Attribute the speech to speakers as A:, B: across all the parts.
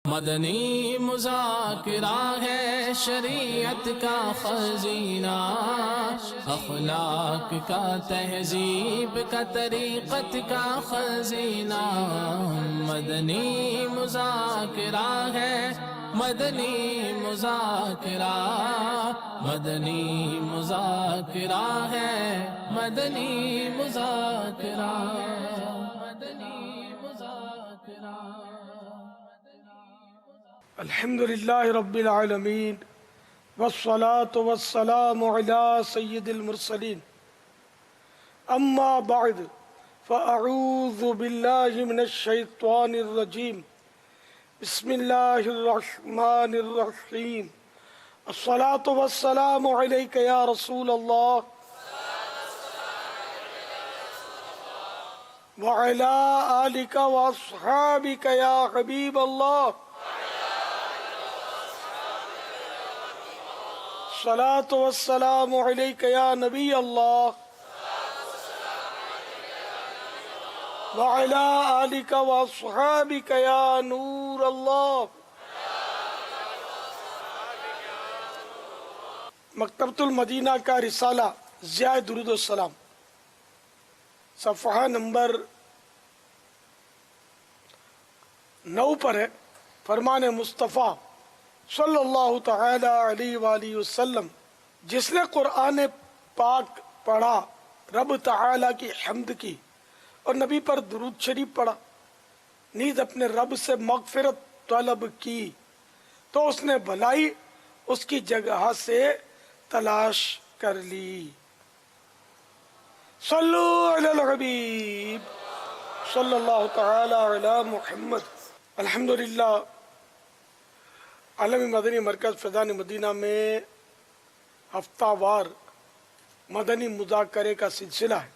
A: مدنی مذاکرہ ہے شریعت کا خزینہ، اخلاق کا تہذیب کا طریقت کا خزینہ۔ مدنی مذاکرہ ہے، مدنی مذاکرہ، مدنی مذاکرہ ہے، مدنی مذاکرہ، مدنی مذاکرہ۔
B: الحمدللہ رب العالمین والصلاة والسلام علی سید المرسلین، اما بعد فاعوذ باللہ من الشیطان الرجیم، بسم اللہ الرحمن الرحیم۔ الصلاة والسلام علیک یا رسول اللہ وعلی آلک واصحابک یا حبیب اللہ۔ الصلاة والسلام علیک یا نبی اللہ وعلی آلک واصحابک یا نور اللہ۔ مکتبۃ المدینہ کا رسالہ ضیاء درود السلام، صفحہ نمبر 9 پر ہے۔ فرمان مصطفیٰ صلی اللہ تعالی علیہ وآلہ وسلم، جس نے قرآن پاک پڑھا، رب تعالی کی حمد کی اور نبی پر درود شریف پڑھا، نیز اپنے رب سے مغفرت طلب کی، تو اس نے بھلائی اس کی جگہ سے تلاش کر لی۔ صلو علی الحبیب صلی اللہ تعالی علی محمد۔ الحمدللہ عالمی مدنی مرکز فیضان مدینہ میں ہفتہ وار مدنی مذاکرے کا سلسلہ ہے۔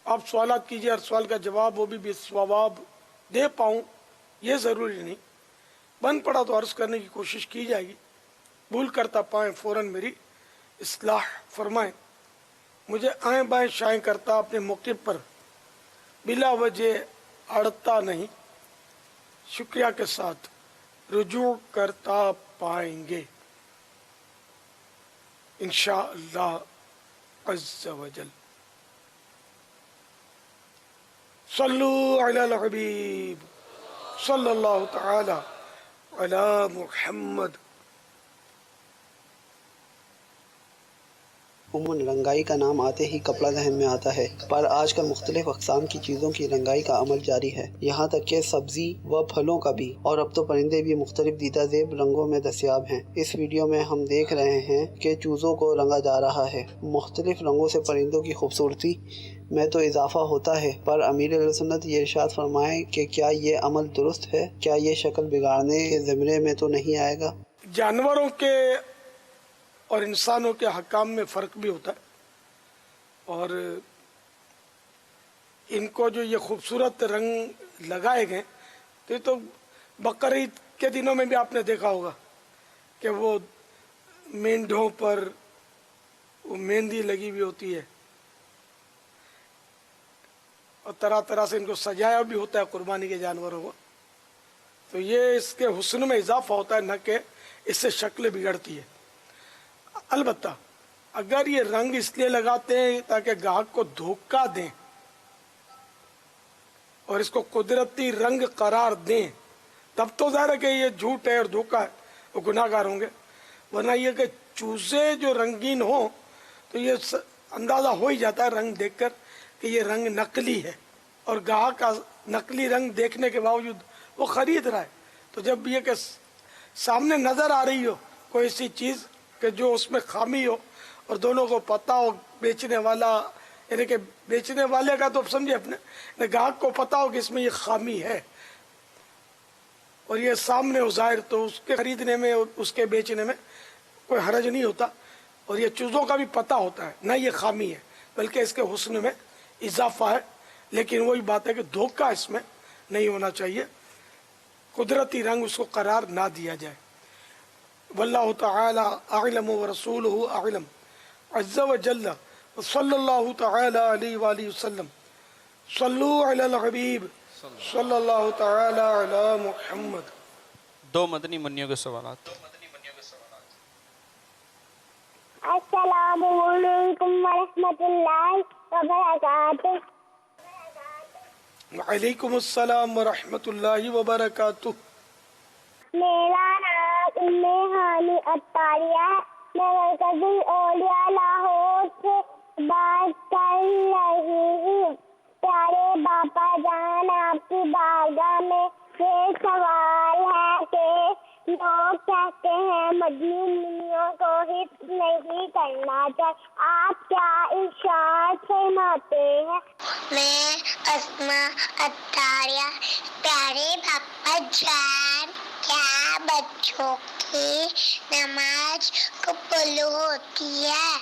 B: آپ سوالات کیجئے، ہر سوال کا جواب وہ بھی ثواب دے پاؤں یہ ضروری نہیں، بن پڑا تو عرض کرنے کی کوشش کی جائے گی، بھول کرتا پائیں فوراً میری اصلاح فرمائیں۔ مجھے آئیں بائیں شائیں کرتا اپنے موقع پر بلا وجہ اڑتا نہیں، شکریہ کے ساتھ رجوع کرتا پائیں گے انشاءاللہ عز وجل۔ صلو علی الحبیب صلی اللہ تعالی علی محمد۔
C: عموماً رنگائی کا نام آتے ہی کپڑا ذہن میں آتا ہے، پر آج کل مختلف اقسام کی چیزوں کی رنگائی کا عمل جاری ہے، یہاں تک کہ سبزی و پھلوں کا بھی، اور اب تو پرندے بھی مختلف دیدہ زیب رنگوں میں دستیاب ہیں۔ اس ویڈیو میں ہم دیکھ رہے ہیں کہ چوزوں کو رنگا جا رہا ہے۔ مختلف رنگوں سے پرندوں کی خوبصورتی میں تو اضافہ ہوتا ہے، پر امیر اہل سنت یہ ارشاد فرمائیں کہ کیا یہ عمل درست ہے؟ کیا یہ شکل بگاڑنے کے زمرے میں تو نہیں آئے گا؟
B: جانوروں کے اور انسانوں کے حکام میں فرق بھی ہوتا ہے، اور ان کو جو یہ خوبصورت رنگ لگائے گئے تو یہ تو بقرعید کے دنوں میں بھی آپ نے دیکھا ہوگا کہ وہ مینڈھوں پر وہ مہندی لگی ہوئی ہوتی ہے، اور طرح طرح سے ان کو سجایا بھی ہوتا ہے قربانی کے جانوروں کو، تو یہ اس کے حسن میں اضافہ ہوتا ہے، نہ کہ اس سے شکل بگڑتی ہے۔ البتہ اگر یہ رنگ اس لیے لگاتے ہیں تاکہ گاہک کو دھوکہ دیں اور اس کو قدرتی رنگ قرار دیں، تب تو ظاہر ہے کہ یہ جھوٹ ہے اور دھوکہ ہے، وہ گناہ گار ہوں گے۔ ورنہ یہ کہ چوزے جو رنگین ہوں تو یہ اندازہ ہو ہی جاتا ہے رنگ دیکھ کر کہ یہ رنگ نقلی ہے، اور گاہک کا نقلی رنگ دیکھنے کے باوجود وہ خرید رہا ہے۔ تو جب یہ کہ سامنے نظر آ رہی ہو کوئی ایسی چیز کہ جو اس میں خامی ہو، اور دونوں کو پتہ ہو، بیچنے والا یعنی کہ بیچنے والے کا تو سمجھے اپنے گاہک کو پتہ ہو کہ اس میں یہ خامی ہے، اور یہ سامنے ہو ظاہر، تو اس کے خریدنے میں اس کے بیچنے میں کوئی حرج نہیں ہوتا، اور یہ چیزوں کا بھی پتہ ہوتا ہے، نہ یہ خامی ہے بلکہ اس کے حسن میں اضافہ ہے۔ لیکن وہی بات ہے کہ دھوکہ اس میں نہیں ہونا چاہیے، قدرتی رنگ اس کو قرار نہ دیا جائے۔ واللہ تعالی اعلم ورسولہ اعلم عز وجل، صلی اللہ تعالی علیہ وآلہ وسلم۔ صلو علی الحبیب صلی اللہ تعالی علی محمد۔
D: دو مدنی منیوں کے سوالات۔
E: السلام علیکم ورحمۃ اللہ وبرکاتہ۔
B: وعلیکم السلام ورحمۃ اللہ وبرکاتہ۔
E: میرا نام ام ہانی اطاریہ ہے، میں مرکز الاولیاء لاہور سے بات کر رہی ہوں۔ پیارے باپا جان، آپ کی بارگاہ میں یہ سوال ہے کہ لوگ کہتے ہیں مدنی منیوں کو حفظ نہیں کرنا چاہیے، آپ کیا ارشاد فرماتے ہیں؟
F: میں اسما اطاریہ۔ پیارے باپا جان، کیا بچوں کی نماز قبول ہوتی ہے؟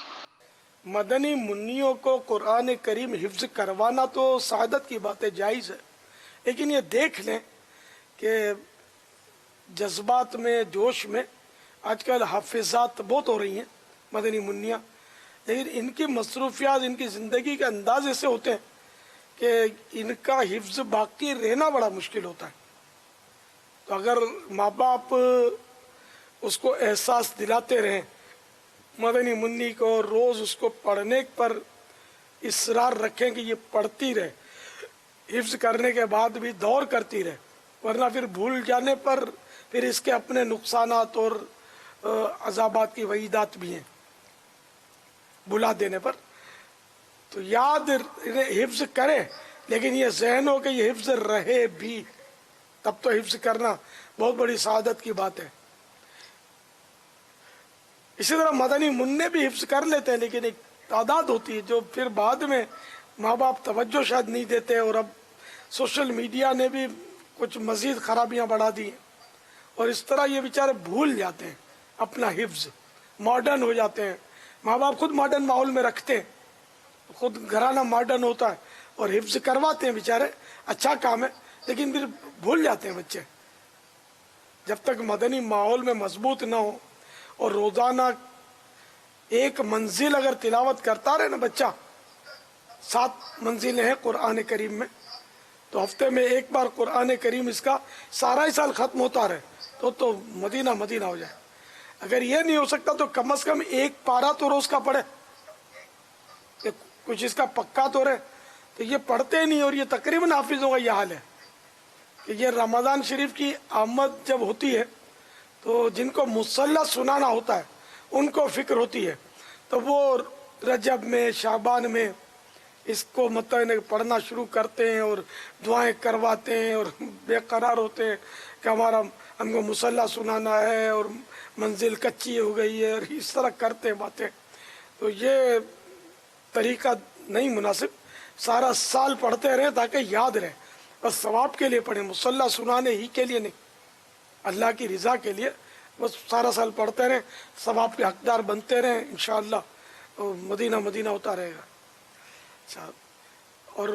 B: مدنی منیوں کو قرآن کریم حفظ کروانا تو سعادت کی بات ہے، جائز ہے، لیکن یہ دیکھ لیں کہ جذبات میں، جوش میں آج کل حافظات بہت ہو رہی ہیں مدنی منیاں، لیکن ان کی مصروفیات، ان کی زندگی کے انداز ایسے ہوتے ہیں کہ ان کا حفظ باقی رہنا بڑا مشکل ہوتا ہے۔ تو اگر ماں باپ اس کو احساس دلاتے رہیں مدنی منی کو، روز اس کو پڑھنے پر اصرار رکھیں کہ یہ پڑھتی رہے، حفظ کرنے کے بعد بھی دور کرتی رہے، ورنہ پھر بھول جانے پر پھر اس کے اپنے نقصانات اور عذابات کی وعیدات بھی ہیں بھلا دینے پر۔ تو یاد حفظ کرے، لیکن یہ ذہن ہو کہ یہ حفظ رہے بھی، تب تو حفظ کرنا بہت بڑی سعادت کی بات ہے۔ اسی طرح مدنی منع بھی حفظ کر لیتے ہیں، لیکن ایک تعداد ہوتی ہے جو پھر بعد میں ماں باپ توجہ شاید نہیں دیتے، اور اب سوشل میڈیا نے بھی کچھ مزید خرابیاں بڑھا دی ہیں، اور اس طرح یہ بیچارے بھول جاتے ہیں اپنا حفظ، ماڈرن ہو جاتے ہیں۔ ماں باپ خود ماڈرن ماحول میں رکھتے ہیں، خود گھرانہ ماڈرن ہوتا ہے اور حفظ کرواتے ہیں بیچارے، اچھا کام ہے، لیکن پھر بھول جاتے ہیں بچے۔ جب تک مدنی ماحول میں مضبوط نہ ہو اور روزانہ ایک منزل اگر تلاوت کرتا رہے نا بچہ، 7 منزلیں ہیں قرآن کریم میں، تو ہفتے میں ایک بار قرآن کریم اس کا سارا ہی سال ختم ہوتا رہے تو مدینہ مدینہ ہو جائے۔ اگر یہ نہیں ہو سکتا تو کم از کم ایک پارہ تو روز کا پڑھے، کہ کچھ اس کا پکا تو رہے۔ تو یہ پڑھتے نہیں، اور یہ تقریباً حافظوں کا یہ حال ہے کہ یہ رمضان شریف کی آمد جب ہوتی ہے تو جن کو مصلی سنانا ہوتا ہے ان کو فکر ہوتی ہے، تو وہ رجب میں، شعبان میں اس کو مطلب پڑھنا شروع کرتے ہیں اور دعائیں کرواتے ہیں، اور بے قرار ہوتے ہیں کہ ہم کو مصلی سنانا ہے اور منزل کچی ہو گئی ہے، اور اس طرح کرتے ہیں باتیں۔ تو یہ طریقہ نہیں مناسب، سارا سال پڑھتے رہیں تاکہ یاد رہے، بس ثواب کے لیے پڑھیں، مصلی سنانے ہی کے لیے نہیں، اللہ کی رضا کے لیے بس سارا سال پڑھتے رہیں، ثواب کے حقدار بنتے رہیں، انشاءاللہ مدینہ مدینہ ہوتا رہے گا۔ اچھا، اور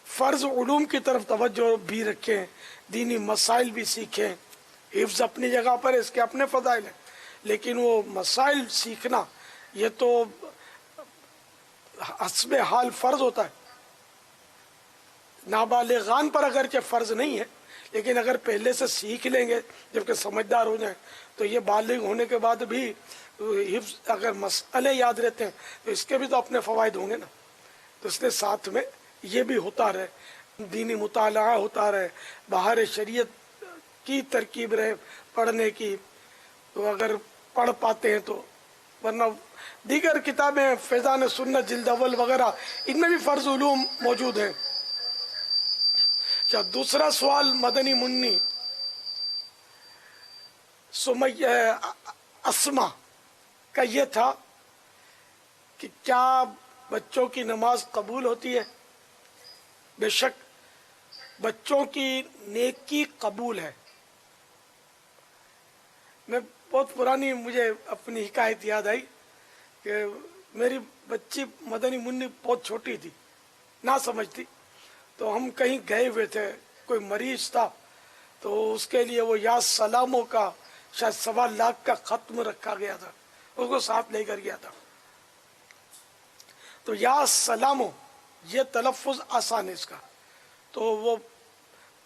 B: فرض علوم کی طرف توجہ بھی رکھیں، دینی مسائل بھی سیکھیں۔ حفظ اپنی جگہ پر ہے، اس کے اپنے فضائل ہیں، لیکن وہ مسائل سیکھنا یہ تو حسب حال فرض ہوتا ہے۔ نابالغان پر اگرچہ فرض نہیں ہے، لیکن اگر پہلے سے سیکھ لیں گے جبکہ سمجھدار ہو جائیں تو یہ بالغ ہونے کے بعد بھی حفظ اگر مسئلے یاد رہتے ہیں تو اس کے بھی تو اپنے فوائد ہوں گے نا۔ تو اس کے ساتھ میں یہ بھی ہوتا رہے، دینی مطالعہ ہوتا رہے، باہر شریعت کی ترکیب رہے پڑھنے کی، تو اگر پڑھ پاتے ہیں تو، ورنہ دیگر کتابیں فیضان سنت جلد اول وغیرہ ان میں بھی فرض علوم موجود ہیں۔ اچھا، دوسرا سوال مدنی منی اسما کا یہ تھا کہ کیا بچوں کی نماز قبول ہوتی ہے؟ بے شک بچوں کی نیکی قبول ہے۔ میں بہت پرانی مجھے اپنی حکایت یاد آئی کہ میری بچی مدنی منی بہت چھوٹی تھی، نہ سمجھتی، تو ہم کہیں گئے ہوئے تھے، کوئی مریض تھا، تو اس کے لیے وہ یا سلاموں کا شاید 1.25 لاکھ کا ختم رکھا گیا تھا، اس کو ساتھ لے کر گیا تھا۔ تو یا سلاموں یہ تلفظ آسان ہے اس کا، تو وہ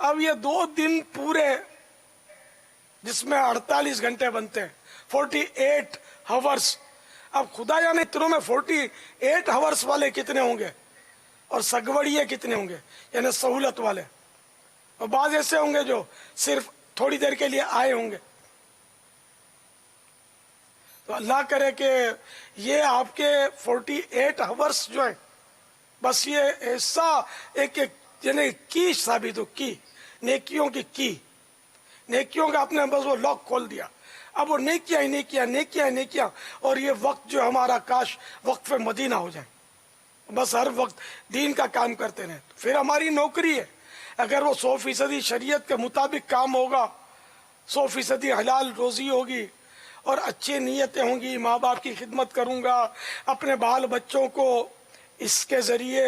B: اب یہ 2 دن پورے جس میں 48 گھنٹے بنتے ہیں 48 ہاورس. اب خدا جانے اتنوں میں 48 ہاورس والے کتنے ہوں گے اور سگوڑیے کتنے ہوں گے, یعنی سہولت والے. اور بعض ایسے ہوں گے جو صرف تھوڑی دیر کے لیے آئے ہوں گے. تو اللہ کرے کہ یہ آپ کے 48 ہاورس جو ہیں بس یہ ایسا ایک یعنی کی ثابت ہو, کی نیکیوں کی نیکیوں کا آپ نے بس وہ لاک کھول دیا. اب وہ نیکیاں نیکیاں اور یہ وقت جو ہمارا کاش وقف مدینہ ہو جائے, بس ہر وقت دین کا کام کرتے رہیں. پھر ہماری نوکری ہے اگر وہ 100% شریعت کے مطابق کام ہوگا, 100% حلال روزی ہوگی اور اچھی نیتیں ہوں گی, ماں باپ کی خدمت کروں گا, اپنے بال بچوں کو اس کے ذریعے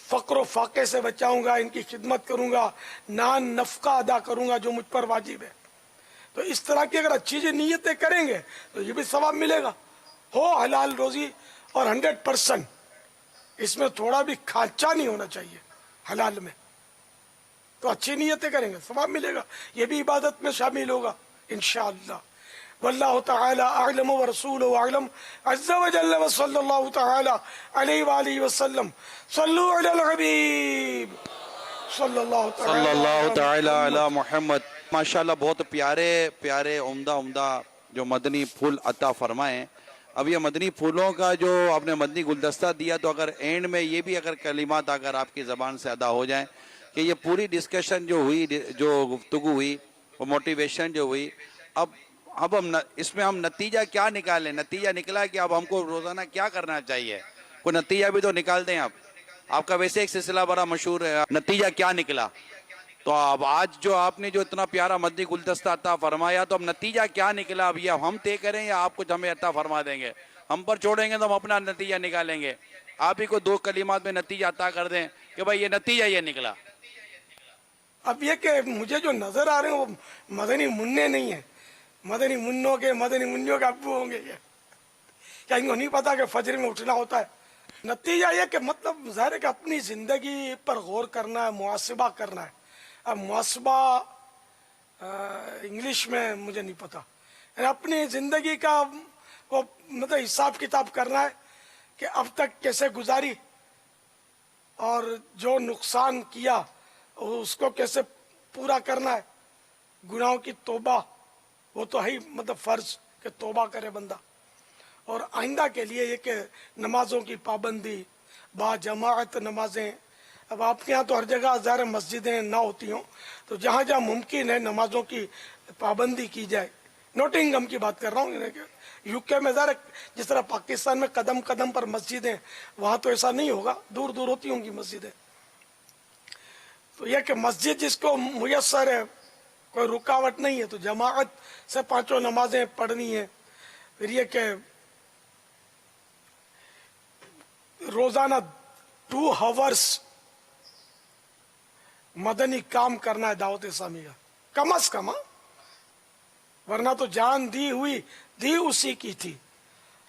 B: فقر و فاقے سے بچاؤں گا, ان کی خدمت کروں گا, نان نفقہ ادا کروں گا جو مجھ پر واجب ہے. تو اس طرح کی اگر اچھی جی نیتیں کریں گے تو یہ بھی ثواب ملے گا. ہو حلال روزی اور 100%, اس میں تھوڑا بھی کھانچا نہیں ہونا چاہیے حلال میں. تو اچھی نیتیں کریں گے ثواب ملے گا, یہ بھی عبادت میں شامل ہوگا انشاءاللہ. واللہ تعالی اعلم ورسولہ اعلم عز وجل وصلی اللہ تعالی علیہ وآلہ وسلم. صلو علی الحبیب صلی اللہ
G: تعالی علی محمد. ماشاءاللہ بہت پیارے عمدہ جو مدنی پھول عطا فرمائے. اب یہ مدنی پھولوں کا جو آپ نے مدنی گلدستہ دیا, تو اگر اینڈ میں یہ بھی اگر کلمات اگر آپ کی زبان سے ادا ہو جائیں کہ یہ پوری ڈسکشن جو ہوئی, جو گفتگو ہوئی, وہ موٹیویشن جو ہوئی, اب ہم اس میں ہم نتیجہ کیا نکالیں. نتیجہ نکلا کہ اب ہم کو روزانہ کیا کرنا چاہیے, کوئی نتیجہ بھی تو نکال دیں. آپ کا ویسے ایک سلسلہ بڑا مشہور ہے, نتیجہ کیا نکلا. تو اب آج جو آپ نے جو اتنا پیارا مدنی گلدستہ عطا فرمایا, تو اب نتیجہ کیا نکلا, اب یہ ہم طے کریں یا آپ کچھ ہمیں عطا فرما دیں گے. ہم پر چھوڑیں گے تو ہم اپنا نتیجہ نکالیں گے. آپ ہی کو 2 کلمات میں نتیجہ عطا کر دیں کہ بھائی یہ نتیجہ یہ نکلا.
B: اب یہ کہ مجھے جو نظر آ رہے ہیں وہ مدنی منع نہیں ہیں, مدنی منوں کے ابو ہوں گے. یہ کیا ان کو نہیں پتا کہ فجر میں اٹھنا ہوتا ہے. نتیجہ یہ کہ مطلب ظاہر ہے کہ اپنی زندگی پر غور کرنا ہے, محاسبہ کرنا ہے. اب محاسبہ انگلش میں مجھے نہیں پتا, اپنی زندگی کا وہ مطلب حساب کتاب کرنا ہے کہ اب تک کیسے گزاری اور جو نقصان کیا اس کو کیسے پورا کرنا ہے. گناہوں کی توبہ وہ تو ہے مطلب فرض کہ توبہ کرے بندہ. اور آئندہ کے لیے یہ کہ نمازوں کی پابندی, با جماعت نمازیں. اب آپ کے ہاں تو ہر جگہ ظاہر مسجدیں نہ ہوتی ہوں, تو جہاں جہاں ممکن ہے نمازوں کی پابندی کی جائے. نوٹنگم کی بات کر رہا ہوں, یو کے میں ظاہر جس طرح پاکستان میں قدم قدم پر مسجدیں, وہاں تو ایسا نہیں ہوگا, دور دور ہوتی ہوں گی مسجدیں. تو یہ کہ مسجد جس کو میسر ہے, کوئی رکاوٹ نہیں ہے, تو جماعت سے 5 نمازیں پڑھنی ہے. پھر یہ کہ روزانہ 2 hours مدنی کام کرنا ہے دعوت اسلامی کا کم از کم, ورنہ تو جان دی اسی کی تھی.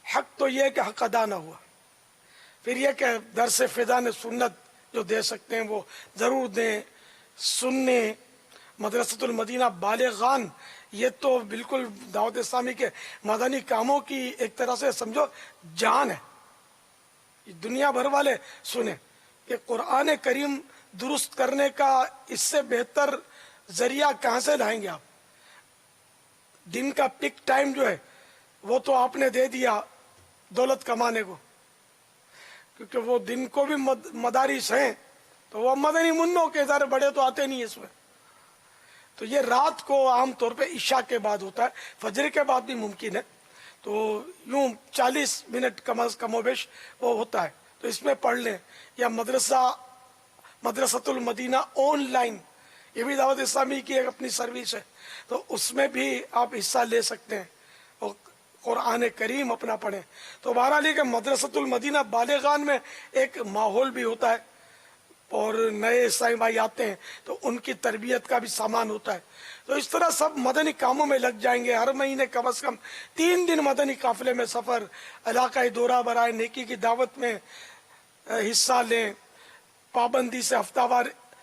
B: حق تو یہ کہ حق ادا نہ ہوا. پھر یہ کہ درس فیضان سنت جو دے سکتے ہیں وہ ضرور دیں, سننے. مدرسۃ المدینہ بالغان یہ تو بالکل دعوت اسلامی کے مدنی کاموں کی ایک طرح سے سمجھو جان ہے. دنیا بھر والے سنیں کہ قرآن کریم درست کرنے کا اس سے بہتر ذریعہ کہاں سے لائیں گے آپ. دن کا پک ٹائم جو ہے وہ تو آپ نے دے دیا دولت کمانے کو, کیونکہ وہ دن کو بھی مدارس ہیں, تو وہ مدنی منوں کے ادارے بڑے تو آتے نہیں اس میں. تو یہ رات کو عام طور پہ عشاء کے بعد ہوتا ہے, فجر کے بعد بھی ممکن ہے. تو یوں 40 منٹ کم از کم و بیش وہ ہوتا ہے, تو اس میں پڑھ لیں. یا مدرسۃ المدینہ آن لائن, یہ بھی دعوت اسلامی کی ایک اپنی سروس ہے, تو اس میں بھی آپ حصہ لے سکتے ہیں اور قرآن کریم اپنا پڑھیں. تو بہرحال یہ کہ مدرسۃ المدینہ بالغان میں ایک ماحول بھی ہوتا ہے, اور نئے اسلامی بھائی آتے ہیں تو ان کی تربیت کا بھی سامان ہوتا ہے. تو اس طرح سب مدنی کاموں میں لگ جائیں گے. ہر مہینے کم از کم 3 دن مدنی قافلے میں سفر, علاقائی دورہ برائے نیکی کی دعوت میں حصہ لیں. پابندی سے ہفتہ وار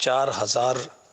H: 4000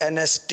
H: NST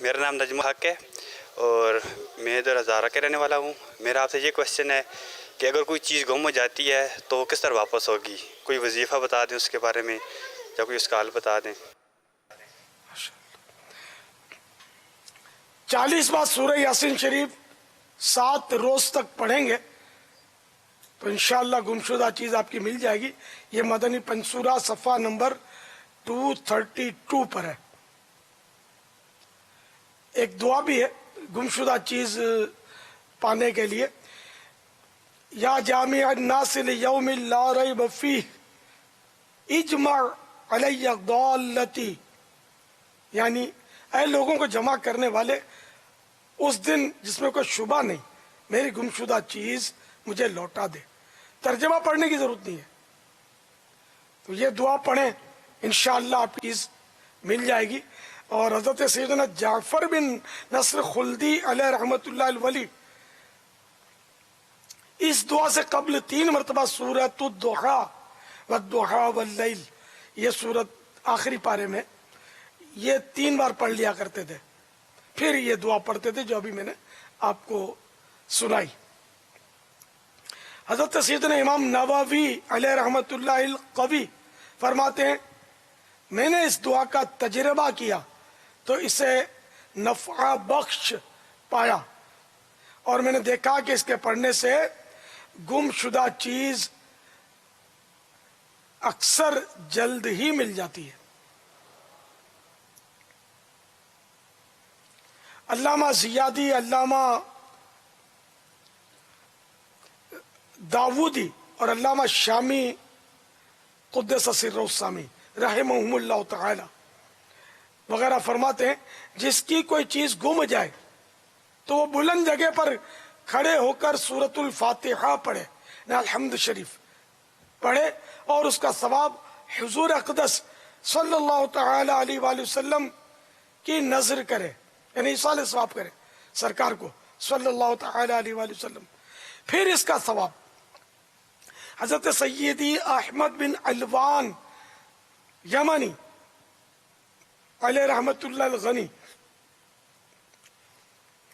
I: میرا نام نجم حق ہے اور میں ادھر ہزارہ کے رہنے والا ہوں. میرا آپ سے یہ کوشچن ہے کہ اگر کوئی چیز گم ہو جاتی ہے تو وہ کس طرح واپس ہوگی؟ کوئی وظیفہ بتا دیں اس کے بارے میں یا کوئی اسکال بتا دیں.
B: 40 بار سورہ یاسین شریف 7 روز تک پڑھیں گے تو انشاءاللہ گمشدہ چیز آپ کی مل جائے گی. یہ مدنی پنسورہ صفحہ نمبر 232 پر ہے. ایک دعا بھی ہے گمشدہ چیز پانے کے لیے. یا جامع الناس لیوم لا ریب فیہ اجمع علی ضالتی، یعنی اے لوگوں کو جمع کرنے والے اس دن جس میں کوئی شبہ نہیں، میری گمشدہ چیز مجھے لوٹا دے. ترجمہ پڑھنے کی ضرورت نہیں ہے، تو یہ دعا پڑھیں انشاءاللہ آپ کی چیز مل جائے گی. اور حضرت سیدنا جعفر بن نصر خلدی علیہ رحمت اللہ الولی اس دعا سے قبل 3 مرتبہ سورۃ الضحیٰ والضحیٰ واللیل، یہ سورت آخری پارے میں یہ 3 بار پڑھ لیا کرتے تھے، پھر یہ دعا پڑھتے تھے جو ابھی میں نے آپ کو سنائی. حضرت سیدنا امام نووی علیہ رحمت اللہ القوی فرماتے ہیں میں نے اس دعا کا تجربہ کیا تو اسے نفع بخش پایا، اور میں نے دیکھا کہ اس کے پڑھنے سے گم شدہ چیز اکثر جلد ہی مل جاتی ہے. علامہ زیادی، علامہ داودی اور علامہ شامی قدس سر السامی رحمہم اللہ تعالی وغیرہ فرماتے ہیں جس کی کوئی چیز گم جائے تو وہ بلند جگہ پر کھڑے ہو کر سورۃ الفاتحہ پڑھے، الحمد شریف پڑھے، اور اس کا ثواب حضور اقدس صلی اللہ تعالی علیہ وآلہ وسلم کی نظر کرے، یعنی ایصال ثواب کرے سرکار کو صلی اللہ تعالی علیہ وآلہ وسلم. پھر اس کا ثواب حضرت سیدی احمد بن علوان یمنی علیہ رحمت اللہ الغنی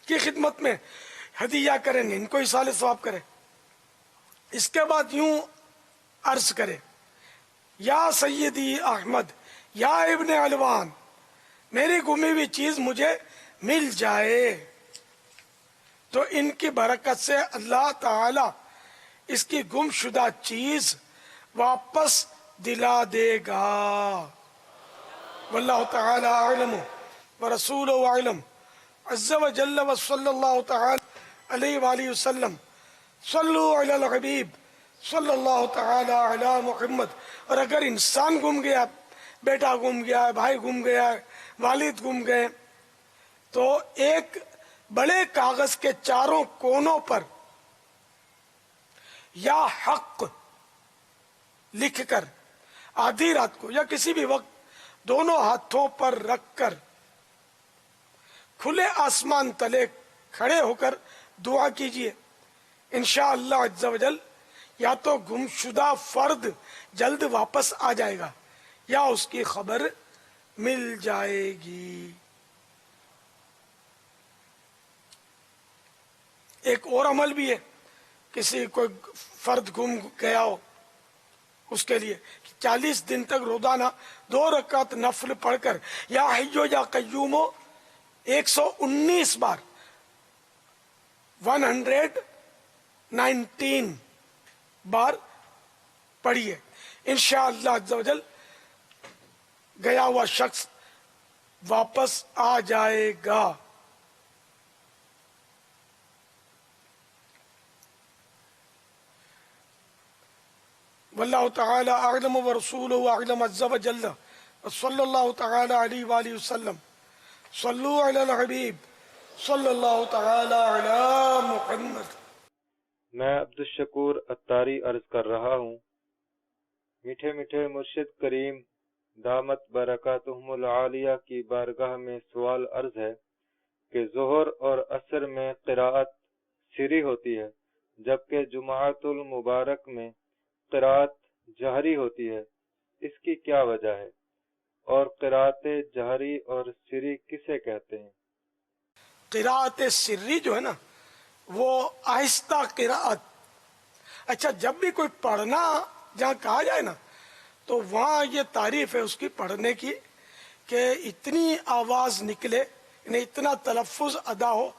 B: کی خدمت میں ہدیہ کریں گے، ان کو ایصال ثواب کرے. اس کے بعد یوں عرض کرے یا سیدی احمد یا ابن علوان میری گمی ہوئی چیز مجھے مل جائے، تو ان کی برکت سے اللہ تعالی اس کی گم شدہ چیز واپس دلا دے گا. واللہ تعالی اعلم ورسولہ اعلم عز وجل وصلی اللہ تعالی علیہ وآلہ وسلم. صلو علی الحبیب صلی اللہ تعالی علی محمد. اور اگر انسان گم گیا، بیٹا گم گیا ہے، بھائی گم گیا ہے، والد گم گئے، تو ایک بڑے کاغذ کے چاروں کونوں پر یا حق لکھ کر آدھی رات کو یا کسی بھی وقت دونوں ہاتھوں پر رکھ کر کھلے آسمان تلے کھڑے ہو کر دعا کیجئے. انشاءاللہ عز و جل یا تو گمشدہ فرد جلد واپس آ جائے گا یا اس کی خبر مل جائے گی. ایک اور عمل بھی ہے، کسی کوئی فرد گم گیا ہو اس کے لیے 40 دن تک روزانہ 2 رکعت نفل پڑھ کر یا حیو یا قیومو 119 بار 119 بار پڑھیے. انشاءاللہ عز و جل گیا ہوا شخص واپس آ جائے گا. واللہ تعالی اعلم ورسولہ اعلم عز و جل صلی اللہ تعالی علیہ وآلہ وسلم. صلو علی الحبیب صلی اللہ تعالی علی محمد.
J: میں عبدالشکور اتاری عرض کر رہا ہوں، میٹھے میٹھے مرشد کریم دامت برکاتہم العالیہ کی بارگاہ میں سوال عرض ہے کہ ظہر اور عصر میں قراءت سری ہوتی ہے جبکہ جمعۃ المبارک میں قراءت جہری ہوتی ہے، اس کی کیا وجہ ہے؟ اور قراءت جہری اور سری کسے کہتے ہیں؟
B: قراءت سری جو ہے نا وہ آہستہ قراءت. اچھا جب بھی کوئی پڑھنا جہاں کہا جائے نا تو وہاں یہ تعریف ہے اس کی پڑھنے کی کہ اتنی آواز نکلے یعنی اتنا تلفظ ادا ہو,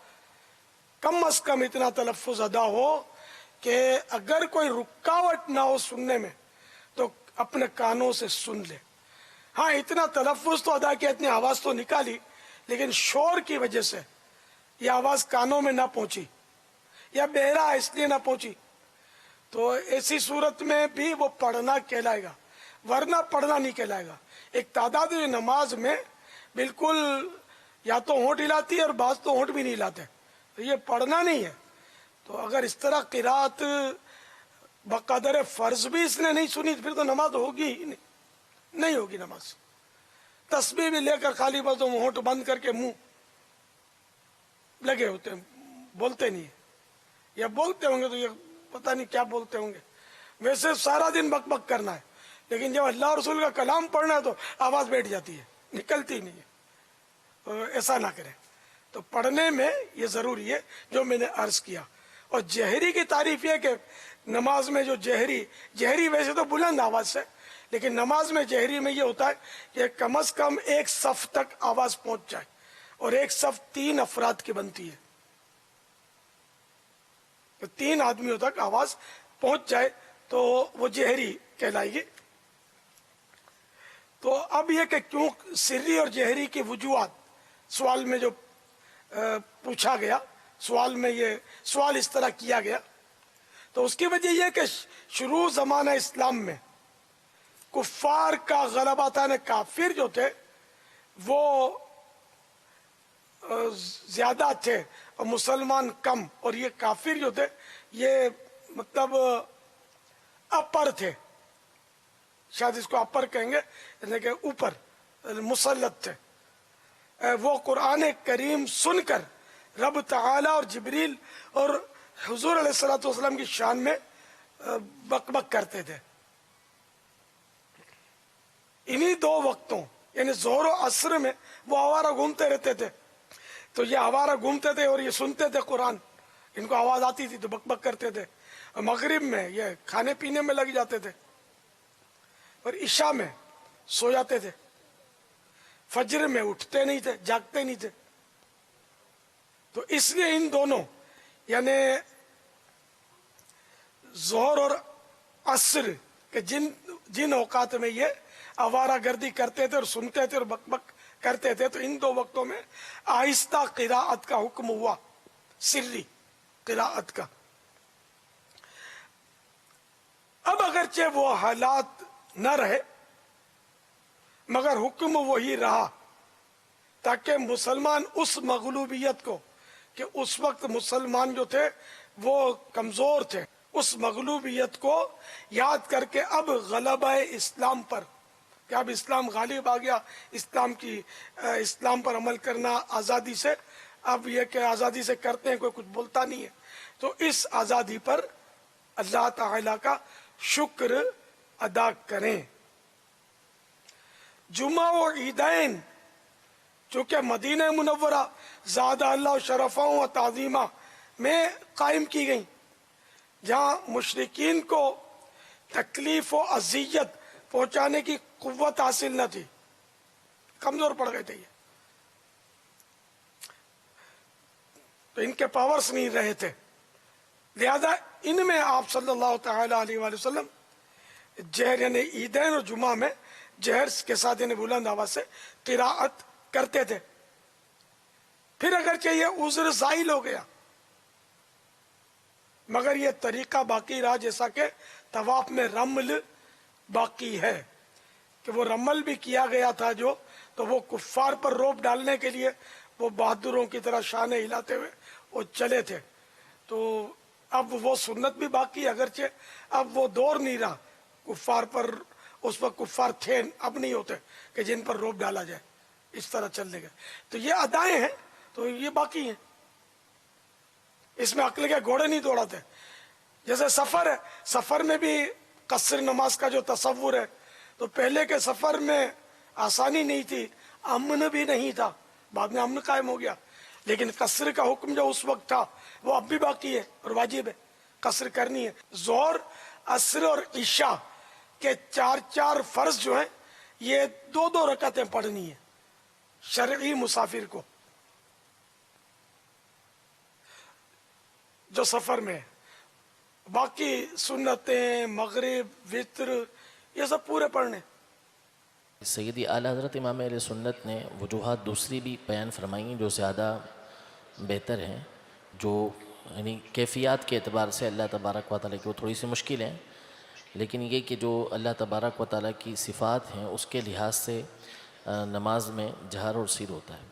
B: کم از کم اتنا تلفظ ادا ہو کہ اگر کوئی رکاوٹ نہ ہو سننے میں تو اپنے کانوں سے سن لے. ہاں اتنا تلفظ تو ادا کیا, اتنی آواز تو نکالی, لیکن شور کی وجہ سے یہ آواز کانوں میں نہ پہنچی یا بہرا اس لیے نہ پہنچی تو ایسی صورت میں بھی وہ پڑھنا کہلائے گا, ورنہ پڑھنا نہیں کہلائے گا. ایک تعداد جو نماز میں بالکل یا تو ہونٹ ہلاتی ہے اور بعض تو ہونٹ بھی نہیں ہلاتے, تو یہ پڑھنا نہیں ہے. تو اگر اس طرح قرات بقدر فرض بھی اس نے نہیں سنی پھر تو نماز ہوگی ہی نہیں ہوگی نماز. تسبیح بھی لے کر خالی بس ہونٹ بند کر کے منہ لگے ہوتے ہیں, بولتے نہیں ہیں, یا بولتے ہوں گے تو یہ پتہ نہیں کیا بولتے ہوں گے. ویسے سارا دن بک بک کرنا ہے, لیکن جب اللہ رسول کا کلام پڑھنا ہے تو آواز بیٹھ جاتی ہے, نکلتی نہیں ہے. تو ایسا نہ کریں. تو پڑھنے میں یہ ضروری ہے جو میں نے عرض کیا. اور جہری کی تعریف یہ کہ نماز میں جو جہری ویسے تو بلند آواز سے, لیکن نماز میں جہری میں یہ ہوتا ہے کہ کم از کم ایک صف تک آواز پہنچ جائے, اور ایک صف 3 افراد کی بنتی ہے, تو 3 آدمیوں تک آواز پہنچ جائے تو وہ جہری کہلائے گی. تو اب یہ کہ کیوں سری اور جہری کی وجوہات سوال میں جو پوچھا گیا, سوال میں یہ سوال اس طرح کیا گیا, تو اس کی وجہ یہ کہ شروع زمانہ اسلام میں کفار کا غلبہ تھا. کافر جو تھے وہ زیادہ تھے اور مسلمان کم, اور یہ کافر جو تھے یہ مطلب اپر تھے, شاید اس کو اپر کہیں گے, یعنی کہ اوپر مسلط تھے. وہ قرآن کریم سن کر رب تعالی اور جبریل اور حضور علیہ الصلوۃ والسلام کی شان میں بک بک کرتے تھے. انہی 2 وقتوں یعنی ظہر و عصر میں وہ آوارہ گھومتے رہتے تھے. تو یہ آوارہ گھومتے تھے اور یہ سنتے تھے قرآن, ان کو آواز آتی تھی تو بک بک کرتے تھے. مغرب میں یہ کھانے پینے میں لگ جاتے تھے, اور عشاء میں سو جاتے تھے, فجر میں اٹھتے نہیں تھے, جاگتے نہیں تھے. تو اس لیے ان دونوں یعنی ظہر اور عصر کہ جن اوقات میں یہ آوارہ گردی کرتے تھے اور سنتے تھے اور بک بک کرتے تھے, تو ان 2 وقتوں میں آہستہ قراءت کا حکم ہوا, سری قراءت کا. اب اگرچہ وہ حالات نہ رہے مگر حکم وہی رہا, تاکہ مسلمان اس مغلوبیت کو کہ اس وقت مسلمان جو تھے وہ کمزور تھے, اس مغلوبیت کو یاد کر کے اب غلبہ اسلام پر کہ اب اسلام غالب آ گیا, اسلام پر عمل کرنا آزادی سے, اب یہ کہ آزادی سے کرتے ہیں, کوئی کچھ بولتا نہیں ہے, تو اس آزادی پر اللہ تعالی کا شکر ادا کریں. جمعہ و عیدین چونکہ مدینہ منورہ زادہ اللہ شرفا و تعظیمہ میں قائم کی گئیں, جہاں مشرکین کو تکلیف و اذیت پہنچانے کی قوت حاصل نہ تھی, کمزور پڑ گئے تھے یہ, تو ان کے پاورز نہیں رہے تھے. لہذا ان میں آپ صلی اللہ تعالی علیہ وآلہ وسلم جہر یعنی عیدین اور جمعہ میں جہر کے ساتھ یعنی بلند آواز سے قراءت کرتے تھے. پھر اگرچہ یہ عذر زائل ہو گیا مگر یہ طریقہ باقی رہا, جیسا کہ طواف میں رمل باقی ہے کہ وہ رمل بھی کیا گیا تھا جو, تو وہ کفار پر روب ڈالنے کے لیے وہ بہادروں کی طرح شانے ہلاتے ہوئے وہ چلے تھے. تو اب وہ سنت بھی باقی, اگرچہ اب وہ دور نہیں رہا کفار پر, اس وقت کفار تھے, اب نہیں ہوتے کہ جن پر روب ڈالا جائے, اس طرح چلنے گئے. تو یہ ادائیں ہیں تو یہ باقی ہیں, اس میں عقل کے گھوڑے نہیں دوڑاتے. جیسے سفر ہے, سفر میں بھی قصر نماز کا جو تصور ہے, تو پہلے کے سفر میں آسانی نہیں تھی, امن بھی نہیں تھا, بعد میں امن قائم ہو گیا, لیکن قصر کا حکم جو اس وقت تھا وہ اب بھی باقی ہے اور واجب ہے، قصر کرنی ہے. ظہر، عصر اور عشاء کے 4 فرض جو ہیں یہ 2 رکعتیں پڑھنی ہیں شرعی مسافر کو جو سفر میں ہے. باقی سنتیں، مغرب، وتر، یہ سب پورے پڑھنے.
K: سیدی اعلیٰ حضرت امام اہل سنت نے وجوہات دوسری بھی بیان فرمائی ہیں جو زیادہ بہتر ہیں، جو یعنی کیفیات کے اعتبار سے اللہ تبارک و تعالیٰ کی وہ تھوڑی سی مشکل ہیں، لیکن یہ کہ جو اللہ تبارک و تعالیٰ کی صفات ہیں اس کے لحاظ سے نماز میں جہر اور سیر ہوتا ہے.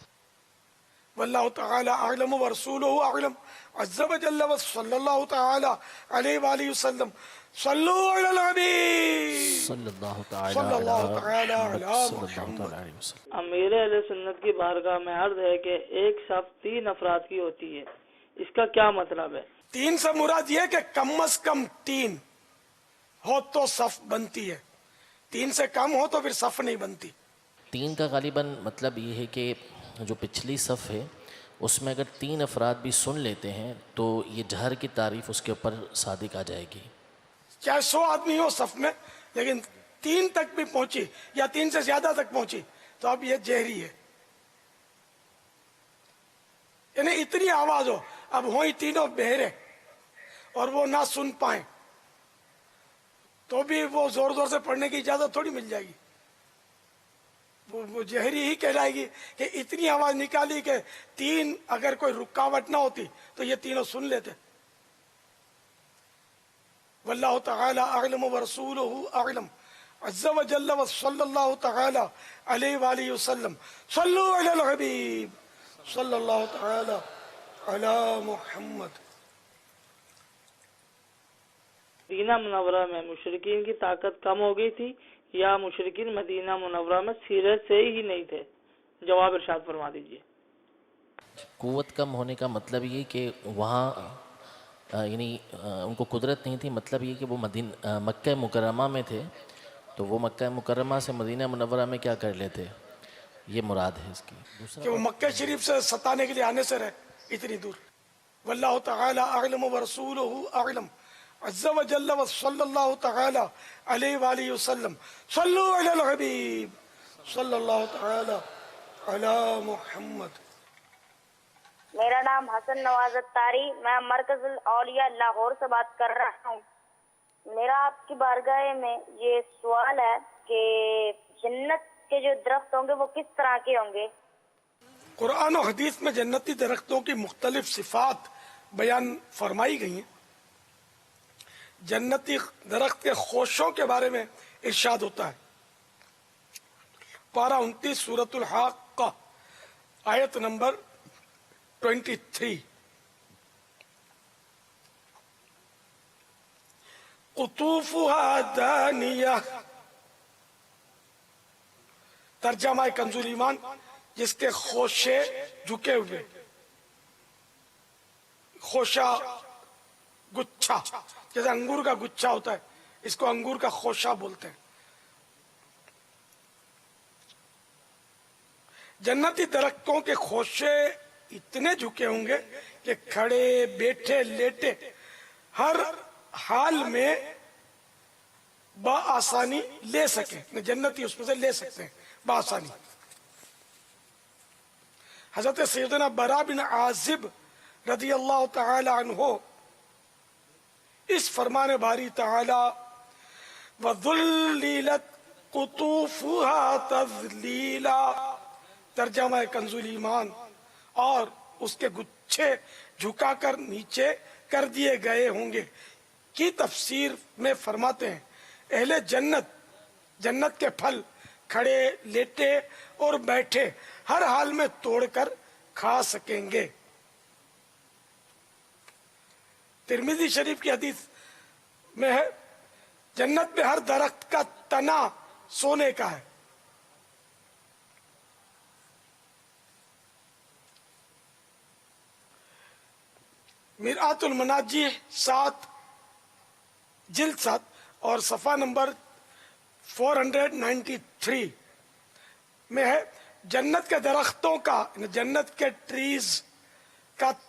B: واللہ تعالی اعلم ورسولہ اعلم عز وجل وصلی اللہ تعالی علیہ وآلہ وسلم. صلو علی الحبیب
K: صلی اللہ تعالی
B: صلی اللہ تعالی
K: علی
B: علی
K: محمد.
B: محمد.
L: امیر اہل سنت کی بارگاہ میں عرض ہے کہ ایک صف 3 افراد کی ہوتی ہے، اس کا کیا مطلب ہے؟
B: 3 سے مراد یہ کہ کم از کم 3 ہو تو صف بنتی ہے، 3 سے کم ہو تو پھر صف نہیں بنتی.
K: 3 کا غالباً مطلب یہ ہے کہ جو پچھلی صف ہے اس میں اگر 3 افراد بھی سن لیتے ہیں تو یہ جہر کی تعریف اس کے اوپر صادق آ جائے گی.
B: چاہے 100 آدمی ہو صف میں لیکن 3 تک بھی پہنچی یا 3 سے زیادہ تک پہنچی تو اب یہ جہری ہے، یعنی اتنی آواز ہو اب ہوئی تینوں بہرے اور وہ نہ سن پائیں تو بھی وہ زور زور سے پڑھنے کی اجازت تھوڑی مل جائے گی. وہ جہری ہی کہلائے گی کہ اتنی آواز نکالی کہ 3 اگر کوئی رکاوٹ نہ ہوتی تو یہ تینوں سن لیتے. واللہ تعالی اعلم ورسولہ اعلم عز وجل وصلی اللہ تعالی علیہ وآلہ وسلم. صلو علی الحبیب صلی اللہ تعالی علی محمد.
L: مدینہ منورہ میں مشرکین کی طاقت کم ہو گئی تھی یا مشرکین مدینہ منورہ میں سیرت سے ہی نہیں تھے؟ جواب ارشاد فرما دیجئے.
K: قوت کم ہونے کا مطلب یہ کہ وہاں یعنی ان کو قدرت نہیں تھی، مطلب یہ کہ وہ مکہ مکرمہ میں تھے تو وہ مکہ مکرمہ سے مدینہ منورہ میں کیا کر لیتے، یہ مراد ہے اس کی.
B: کہ وہ مکہ شریف سے ستانے کے لیے آنے سے رہے اتنی دور. واللہ تعالی اعلم ورسولہ اعلم عز وجل وصلی اللہ تعالی علیہ وآلہ وسلم. صلو علی الحبیب صلی اللہ تعالی علی محمد.
E: میرا نام حسن نواز اتاری، میں مرکز الاولیاء لاہور سے بات کر رہا ہوں. میرا آپ کی بارگاہ میں یہ سوال ہے کہ جنت کے جو درخت ہوں گے وہ کس طرح کے ہوں گے؟
B: قرآن و حدیث میں جنتی درختوں کی مختلف صفات بیان فرمائی گئی ہیں. جنتی درخت کے خوشوں کے بارے میں ارشاد ہوتا ہے. پارہ 29 سورۃ الحاقہ آیت نمبر 23. قطوفها دانیہ. ترجمہ کنز ایمان جس کے خوشے جھکے ہوئے، خوشہ گچھا، جیسے انگور کا گچھا ہوتا ہے اس کو انگور کا خوشہ بولتے ہیں. جنتی درختوں کے خوشے اتنے جھکے ہوں گے کہ کھڑے، بیٹھے، لیٹے ہر حال میں بآسانی لے سکیں. جنتی اس میں سے لے سکتے ہیں بآسانی. حضرت سیدنا برا بن عازب رضی اللہ تعالی عنہ اس فرمان باری تعالی وَذُلِّلَتْ قُطُوفُهَا تَذْلِيلًا، ترجمہ کنز ایمان، اور اس کے گچھے جھکا کر نیچے کر دیے گئے ہوں گے کی تفسیر میں فرماتے ہیں اہل جنت جنت کے پھل کھڑے، لیٹے اور بیٹھے ہر حال میں توڑ کر کھا سکیں گے. ترمذی شریف کی حدیث میں ہے جنت میں ہر درخت کا تنا سونے کا ہے. مرآت المناجی 7 جلد 7 اور صفحہ نمبر 493 میں ہے جنت کے درختوں کا، جنت کے ٹریز کا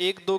D: 1-2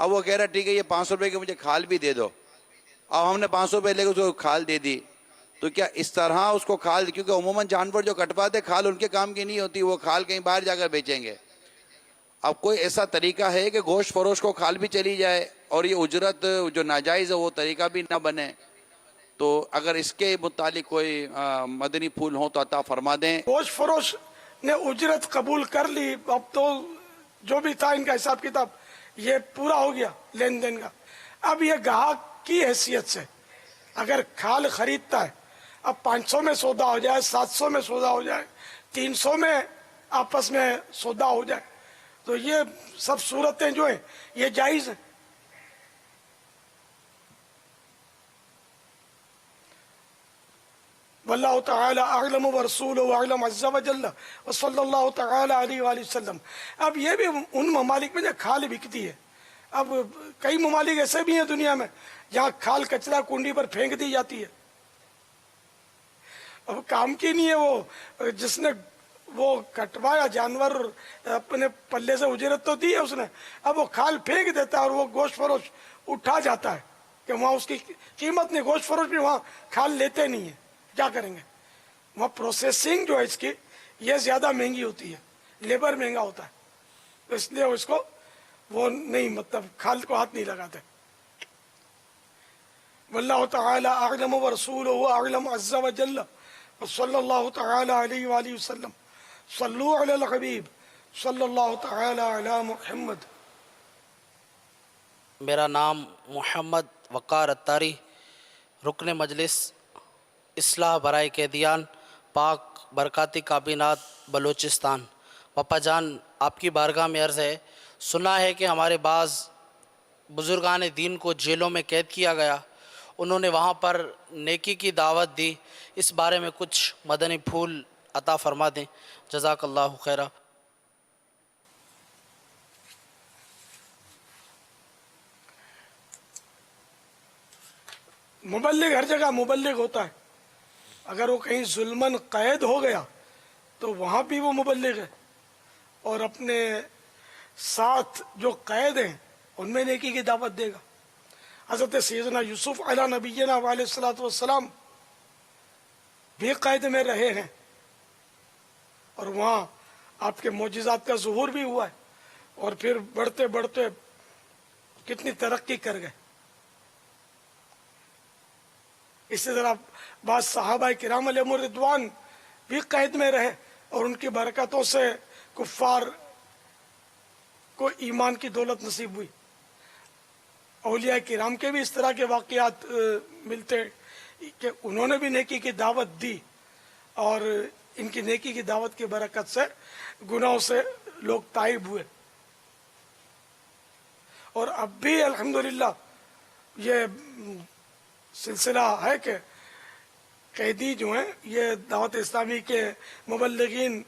G: اب وہ کہہ رہا ٹھیک ہے یہ 500 روپے کی مجھے کھال بھی دے دو. اب ہم نے 500 روپے لے کے اس کو کھال دے دی, تو کیا اس طرح اس کو کھال, کیونکہ عموماً جانور جو کٹواتے کھال ان کے کام کی نہیں ہوتی, وہ کھال کہیں باہر جا کر بیچیں گے. اب کوئی ایسا طریقہ ہے کہ گوشت فروش کو کھال بھی چلی جائے اور یہ اجرت جو ناجائز ہے وہ طریقہ بھی نہ بنے؟ تو اگر اس کے متعلق کوئی مدنی پھول ہوں تو عطا فرما دیں.
B: گوشت فروش نے اجرت قبول کر لی, اب تو جو بھی تھا ان کا حساب کتاب یہ پورا ہو گیا لین دین کا. اب یہ گاہک کی حیثیت سے اگر کھال خریدتا ہے, اب 500 میں سودا ہو جائے, 700 میں سودا ہو جائے, 300 میں آپس میں سودا ہو جائے, تو یہ سب صورتیں جو ہیں یہ جائز ہیں. واللہ تعالی اعلم ورسولہ اعلم عز وجل وصلی اللہ تعالی علیہ وآلہ وسلم. اب یہ بھی ان ممالک میں جو کھال بکتی ہے, اب کئی ممالک ایسے بھی ہیں دنیا میں جہاں کھال کچرا کنڈی پر پھینک دی جاتی ہے. اب کام کی نہیں ہے, وہ جس نے وہ کٹوایا جانور اپنے پلے سے اجرت تو دی ہے اس نے, اب وہ کھال پھینک دیتا ہے اور وہ گوشت فروش اٹھا جاتا ہے کہ وہاں اس کی قیمت نہیں, گوشت فروش بھی وہاں کھال لیتے نہیں ہیں. کیا کریں گے؟ وہاں پروسیسنگ جو ہے اس کی یہ زیادہ مہنگی ہوتی ہے, لیبر مہنگا ہوتا ہے, تو اس لیے اس کو وہ نہیں, مطلب کھال کو ہاتھ نہیں لگاتے. واللہ تعالی اعلم ورسولہ اعلم عز وجل وصلی اللہ تعالی علیہ وآلہ وسلم. صلو علی الحبیب صلی اللہ تعالی علی محمد.
M: میرا نام محمد وقار اتاری, رکن مجلس اصلاح برائے قیدیان پاک برکاتی کابینات بلوچستان. پاپا جان آپ کی بارگاہ میں عرض ہے, سنا ہے کہ ہمارے بعض بزرگان دین کو جیلوں میں قید کیا گیا, انہوں نے وہاں پر نیکی کی دعوت دی, اس بارے میں کچھ مدنی پھول عطا فرما دیں, جزاک اللہ خیرہ.
B: مبلغ ہر جگہ مبلغ ہوتا ہے, اگر وہ کہیں ظلماً قید ہو گیا تو وہاں بھی وہ مبلغ ہے, اور اپنے ساتھ جو قید ہیں ان میں نیکی کی دعوت دے گا. حضرت سیدنا یوسف علیہ نبینا علیہ الصلوۃ والسلام بھی قید میں رہے ہیں, اور وہاں آپ کے معجزات کا ظہور بھی ہوا ہے, اور پھر بڑھتے بڑھتے کتنی ترقی کر گئے. اسی طرح بعض صحابہ کرام علیہم الرضوان بھی قید میں رہے, اور ان کی برکتوں سے کفار کو ایمان کی دولت نصیب ہوئی. اولیاء کرام کے بھی اس طرح کے واقعات ملتے کہ انہوں نے بھی نیکی کی دعوت دی, اور ان کی نیکی کی دعوت کی برکت سے گناہوں سے لوگ تائب ہوئے. اور اب بھی الحمدللہ یہ سلسلہ ہے کہ قیدی جو ہیں یہ دعوت اسلامی کے مبلغین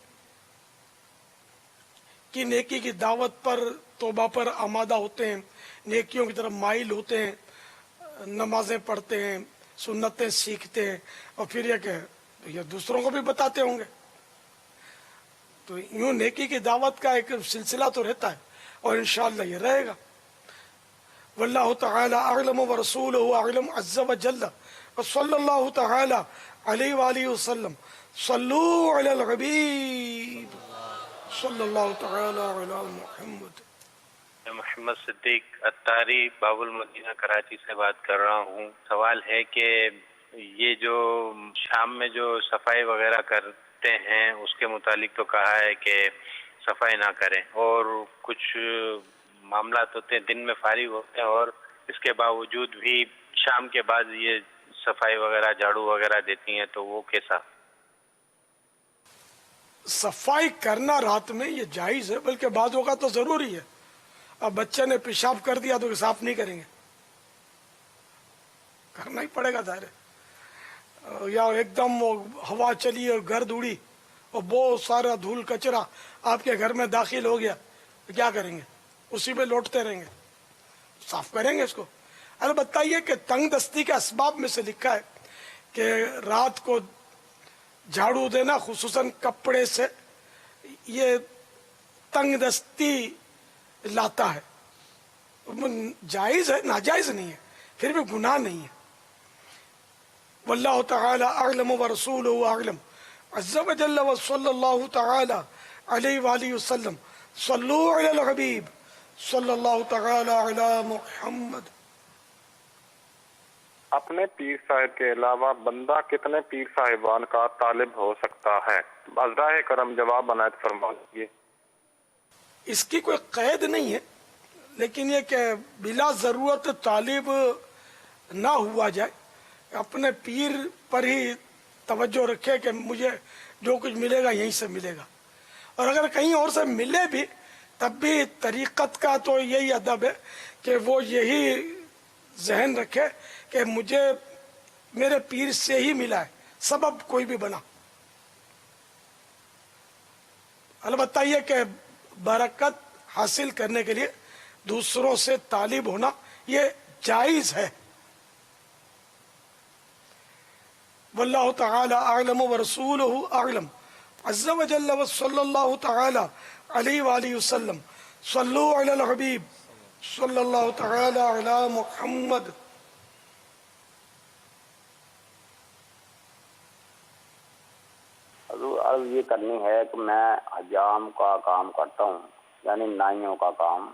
B: کی نیکی کی دعوت پر توبہ پر آمادہ ہوتے ہیں, نیکیوں کی طرف مائل ہوتے ہیں, نمازیں پڑھتے ہیں, سنتیں سیکھتے ہیں, اور پھر یہ کہ یہ دوسروں کو بھی بتاتے ہوں گے. تو یوں نیکی کی دعوت کا ایک سلسلہ تو رہتا ہے, اور انشاءاللہ یہ رہے گا. واللہ تعالی اعلم ورسولہ اعلم عز وجل وصلی اللہ تعالی علیہ وآلہ وسلم. صلو علی الحبیب صلی اللہ تعالی علی محمد.
N: محمد صدیق اتاری باب المدینہ کراچی سے بات کر رہا ہوں. سوال ہے کہ یہ جو شام میں جو صفائی وغیرہ کرتے ہیں اس کے متعلق تو کہا ہے کہ صفائی نہ کریں, اور کچھ معاملات ہوتے ہیں دن میں فارغ ہوتے ہیں اور اس کے باوجود بھی شام کے بعد یہ صفائی وغیرہ جھاڑو وغیرہ دیتی ہیں, تو وہ کیسا؟
B: صفائی کرنا رات میں یہ جائز ہے, بلکہ بعض اوقات تو ضروری ہے. اب بچے نے پیشاب کر دیا تو صاف نہیں کریں گے, کرنا ہی پڑے گا ظاہر ہے. یا ایک دم ہوا چلی اور گرد اڑی اور بہت سارا دھول کچرا آپ کے گھر میں داخل ہو گیا, تو کیا کریں گے؟ اسی پہ لوٹتے رہیں گے, صاف کریں گے اس کو. البتہ یہ کہ تنگ دستی کے اسباب میں سے لکھا ہے کہ رات کو جھاڑو دینا خصوصاً کپڑے سے یہ تنگ دستی لاتا ہے, جائز ہے, ناجائز نہیں ہے, پھر بھی گناہ نہیں ہے. واللہ تعالی اعلم ورسولہ اعلم عز وجل وصلی اللہ تعالی علیہ وآلہ وسلم. صلو علی الحبیب صلی اللہ تعالی علی محمد.
O: اپنے پیر صاحب کے علاوہ بندہ کتنے پیر صاحبان کا طالب ہو سکتا ہے؟ براہ کرم جواب عنایت فرما دیجیے.
B: اس کی کوئی قید نہیں ہے, لیکن یہ کہ بلا ضرورت طالب نہ ہوا جائے, اپنے پیر پر ہی توجہ رکھے کہ مجھے جو کچھ ملے گا یہیں سے ملے گا, اور اگر کہیں اور سے ملے بھی تب بھی طریقت کا تو یہی ادب ہے کہ وہ یہی ذہن رکھے کہ مجھے میرے پیر سے ہی ملا ہے, سبب کوئی بھی بنا. البتہ یہ کہ برکت حاصل کرنے کے لیے دوسروں سے طالب ہونا یہ جائز ہے. واللہ تعالی اعلم ورسولہ اعلم عز وجل وصلی اللہ تعالی علیہ وآلہ وسلم. صلو علی الحبیب صلی اللہ تعالی علی محمد.
P: حضور عرض یہ کرنی ہے کہ میں حجام کا کام کرتا ہوں, یعنی نائیوں کا کام,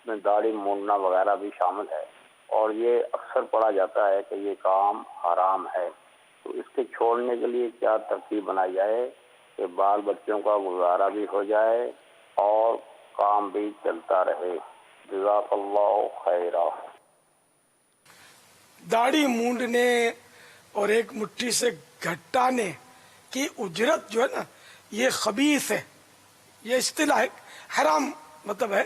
P: میں داڑھی مونڈنا وغیرہ بھی شامل ہے, اور یہ اکثر پڑھا جاتا ہے کہ یہ کام حرام ہے. تو اس کے چھوڑنے کے لیے کیا ترتیب بنائی جائے کہ بال بچوں کا گزارا بھی ہو جائے اور کام بھی چلتا رہے؟ جزاک اللہ خیرہ.
B: داڑھی مونڈنے اور ایک مٹھی سے گھٹانے کی اجرت جو ہے نا یہ خبیث ہے, یہ اصطلاح ہے, حرام مطلب ہے.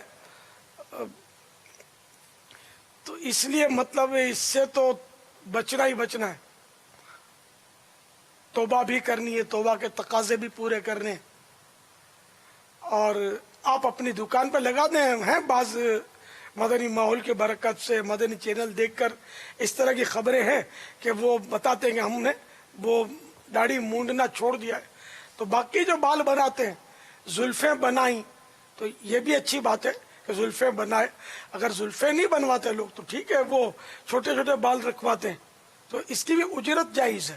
B: تو اس لیے مطلب اس سے تو بچنا ہی بچنا ہے. توبہ بھی کرنی ہے, توبہ کے تقاضے بھی پورے کرنے, اور آپ اپنی دکان پہ لگا دیں. ہیں بعض مدنی ماحول کی برکت سے مدنی چینل دیکھ کر اس طرح کی خبریں ہیں کہ وہ بتاتے ہیں کہ ہم نے وہ داڑھی مونڈنا چھوڑ دیا ہے. تو باقی جو بال بناتے ہیں, زلفیں بنائیں, تو یہ بھی اچھی بات ہے کہ زلفیں بنائے. اگر زلفیں نہیں بنواتے لوگ تو ٹھیک ہے, وہ چھوٹے چھوٹے بال رکھواتے ہیں, تو اس کی بھی اجرت جائز ہے.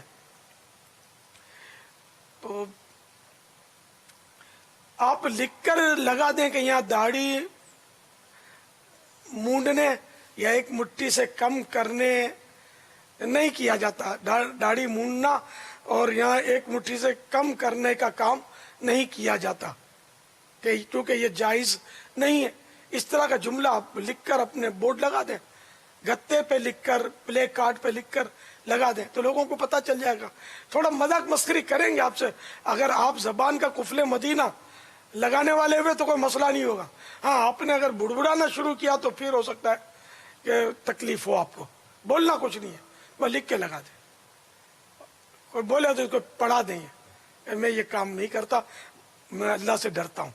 B: تو آپ لکھ کر لگا دیں کہ یہاں داڑھی مونڈنے یا ایک مٹھی سے کم کرنے نہیں کیا جاتا. داڑھی مونڈنا اور یہاں ایک مٹھی سے کم کرنے کا کام نہیں کیا جاتا, کیونکہ یہ جائز نہیں ہے. اس طرح کا جملہ آپ لکھ کر اپنے بورڈ لگا دیں, گتے پہ لکھ کر, پلے کارڈ پہ لکھ کر لگا دیں, تو لوگوں کو پتہ چل جائے گا. تھوڑا مذاق مسخری کریں گے آپ سے. اگر آپ زبان کا قفل مدینہ لگانے والے ہوئے تو کوئی مسئلہ نہیں ہوگا. ہاں, آپ نے اگر بڑبڑانا شروع کیا تو پھر ہو سکتا ہے کہ تکلیف ہو آپ کو. بولنا کچھ نہیں ہے, وہ لکھ کے لگا دیں. کوئی بولے تو اس کو پڑھا دیں, میں یہ کام نہیں کرتا, میں اللہ سے ڈرتا ہوں,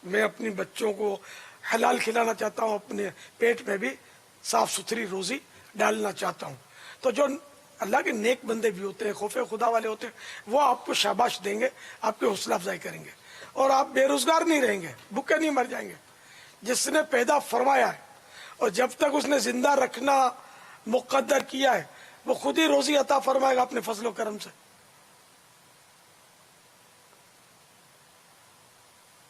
B: میں اپنی بچوں کو حلال کھلانا چاہتا ہوں, اپنے پیٹ میں بھی صاف ستھری روزی ڈالنا چاہتا ہوں. تو جو اللہ کے نیک بندے بھی ہوتے ہیں, خوف خدا والے ہوتے ہیں, وہ آپ کو شاباش دیں گے, آپ کی حوصلہ افزائی کریں گے, اور آپ بے روزگار نہیں رہیں گے, بھوکے نہیں مر جائیں گے. جس نے پیدا فرمایا ہے اور جب تک اس نے زندہ رکھنا مقدر کیا ہے, وہ خود ہی روزی عطا فرمائے گا اپنے فضل و کرم سے.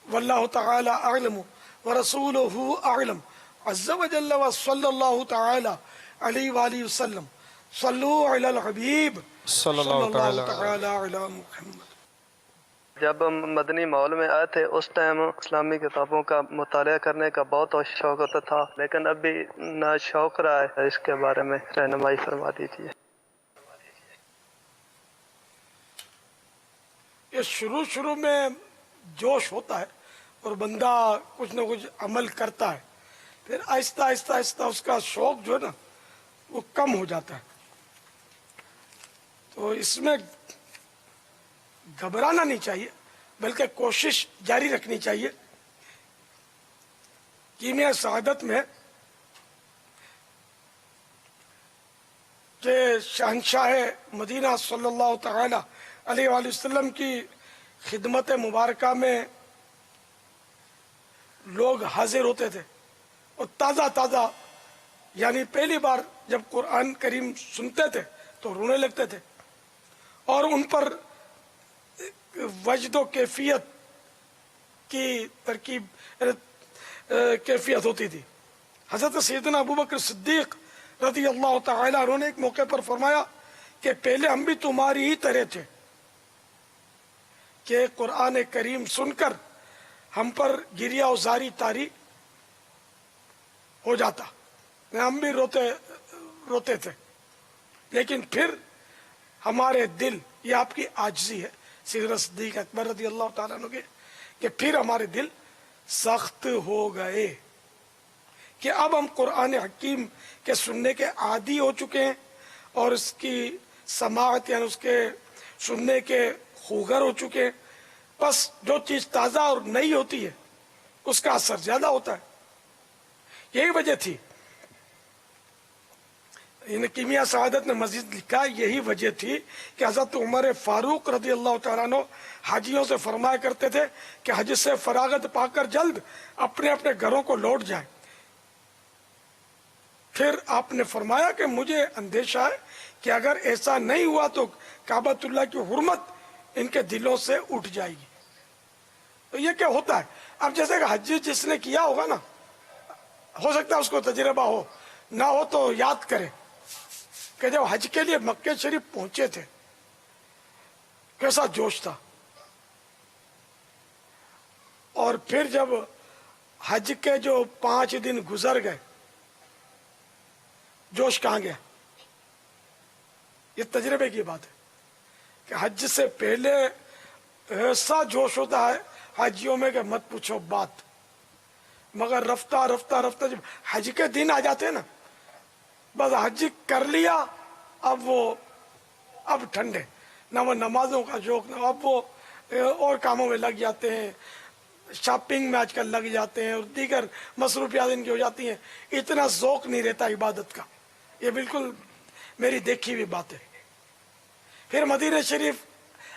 B: واللہ تعالی اعلم ورسولہ اعلم عز وجل وصلی اللہ تعالی علیہ وآلہ وسلم. صلو علی الحبیب صلی اللہ تعالی علی محمد.
Q: جب ہم مدنی ماحول میں آئے تھے اس ٹائم اسلامی کتابوں کا مطالعہ کرنے کا بہت شوق ہوتا تھا, لیکن ابھی نہ شوق رہا ہے. اس کے بارے میں رہنمائی فرما دیجیے.
B: یہ شروع میں جوش ہوتا ہے اور بندہ کچھ نہ کچھ عمل کرتا ہے, پھر آہستہ آہستہ اس کا شوق جو ہے نا وہ کم ہو جاتا ہے. تو اس میں گھبرانا نہیں چاہیے, بلکہ کوشش جاری رکھنی چاہیے. کیمیا سعادت میں کہ شہنشاہ مدینہ صلی اللہ تعالی علیہ وآلہ وسلم کی خدمت مبارکہ میں لوگ حاضر ہوتے تھے اور تازہ تازہ یعنی پہلی بار جب قرآن کریم سنتے تھے تو رونے لگتے تھے، اور ان پر وجد و کیفیت کی ترکیب کیفیت ہوتی تھی۔ حضرت سیدنا ابوبکر صدیق رضی اللہ تعالی عنہ نے ایک موقع پر فرمایا کہ پہلے ہم بھی تمہاری ہی طرح تھے کہ قرآن کریم سن کر ہم پر گریہ و زاری طاری ہو جاتا، ہم بھی روتے تھے، لیکن پھر ہمارے دل، یہ آپ کی عاجزی ہے سیدنا صدیق اکبر رضی اللہ تعالیٰ عنہ کے، کہ پھر ہمارے دل سخت ہو گئے کہ اب ہم قرآن حکیم کے سننے کے عادی ہو چکے ہیں، اور اس کی سماعت یعنی اس کے سننے کے خوگر ہو چکے ہیں۔ بس جو چیز تازہ اور نئی ہوتی ہے اس کا اثر زیادہ ہوتا ہے۔ یہی وجہ تھی، کیمیا سعادت نے مزید لکھا، یہی وجہ تھی کہ حضرت عمر فاروق رضی اللہ تعالیٰ عنہ حاجیوں سے فرمایا کرتے تھے کہ حج سے فراغت پا کر جلد اپنے اپنے گھروں کو لوٹ جائیں۔ پھر آپ نے فرمایا کہ مجھے اندیشہ ہے کہ اگر ایسا نہیں ہوا تو کعبۃ اللہ کی حرمت ان کے دلوں سے اٹھ جائے گی۔ تو یہ کیا ہوتا ہے، اب جیسے کہ حج جس نے کیا ہوگا نا، ہو سکتا ہے اس کو تجربہ ہو، نہ ہو تو یاد کرے کہ جب حج کے لیے مکہ شریف پہنچے تھے کیسا جوش تھا، اور پھر جب حج کے جو 5 دن گزر گئے جوش کہاں گیا۔ یہ تجربے کی بات ہے کہ حج سے پہلے ایسا جوش ہوتا ہے حاجیوں میں کہ مت پوچھو بات، مگر رفتہ رفتہ جب حج کے دن آ جاتے ہیں نا، بس حج کر لیا، اب ٹھنڈے، نہ وہ نمازوں کا شوق، نہ اب وہ اور کاموں میں لگ جاتے ہیں، شاپنگ میں آج کل لگ جاتے ہیں، اور دیگر مصروفیات ان کی ہو جاتی ہیں، اتنا ذوق نہیں رہتا عبادت کا۔ یہ بالکل میری دیکھی ہوئی بات ہے۔ پھر مدینہ شریف